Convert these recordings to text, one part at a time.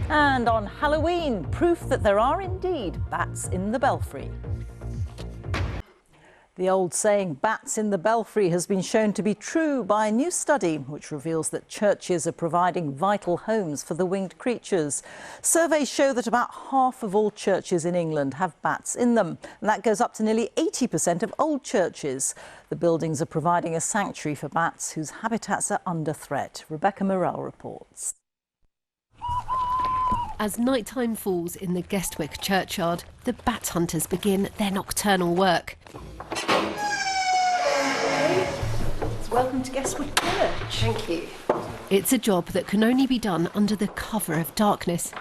And on Halloween, proof that there are indeed bats in the belfry. The old saying, bats in the belfry, has been shown to be true by a new study which reveals that churches are providing vital homes for the winged creatures. Surveys show that about half of all churches in England have bats in them, and that goes up to nearly 80% of old churches. The buildings are providing a sanctuary for bats whose habitats are under threat. Rebecca Morrell reports. As nighttime falls in the Guestwick churchyard, the bat hunters begin their nocturnal work. Welcome to Guestwick Church. Thank you. It's a job that can only be done under the cover of darkness,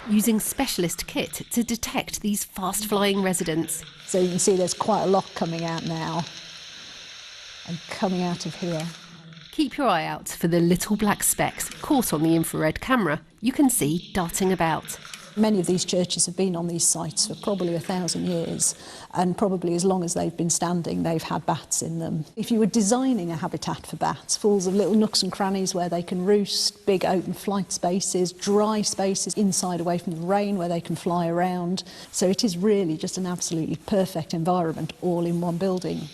using specialist kit to detect these fast-flying residents. So you can see there's quite a lot coming out now, and coming out of here. Keep your eye out for the little black specks caught on the infrared camera you can see darting about. Many of these churches have been on these sites for probably 1,000 years, and probably as long as they've been standing, they've had bats in them. If you were designing a habitat for bats, full of little nooks and crannies where they can roost, big open flight spaces, dry spaces inside away from the rain where they can fly around. So it is really just an absolutely perfect environment all in one building.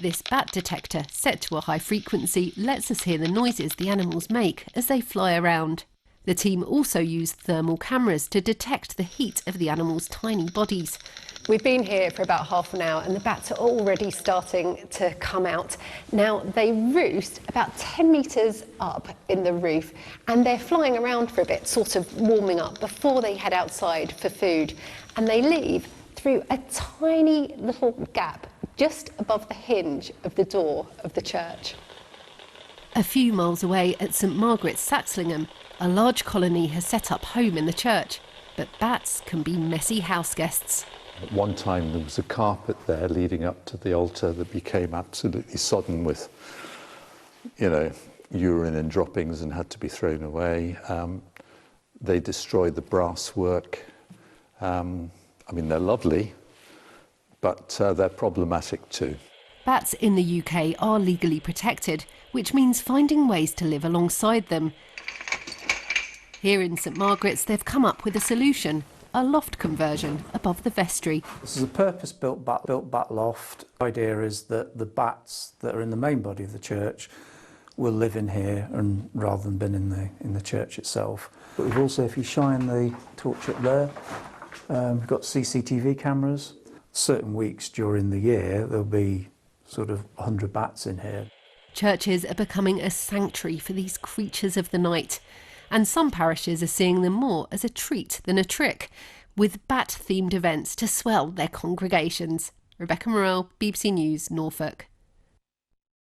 This bat detector, set to a high frequency, lets us hear the noises the animals make as they fly around. The team also used thermal cameras to detect the heat of the animals' tiny bodies. We've been here for about half an hour and the bats are already starting to come out. Now, they roost about 10 metres up in the roof and they're flying around for a bit, sort of warming up before they head outside for food. And they leave through a tiny little gap just above the hinge of the door of the church. A few miles away at St Margaret's, Saxlingham, a large colony has set up home in the church, but bats can be messy house guests. At one time there was a carpet there leading up to the altar that became absolutely sodden with, urine and droppings and had to be thrown away. They destroy the brass work. They're lovely, but they're problematic too. Bats in the UK are legally protected, which means finding ways to live alongside them. Here in St Margaret's, they've come up with a solution, a loft conversion above the vestry. This is a purpose-built bat loft. The idea is that the bats that are in the main body of the church will live in here and rather than been in the church itself. But we've also, if you shine the torch up there, we've got CCTV cameras. Certain weeks during the year, there'll be sort of 100 bats in here. Churches are becoming a sanctuary for these creatures of the night. And some parishes are seeing them more as a treat than a trick, with bat-themed events to swell their congregations. Rebecca Morrell, BBC News, Norfolk.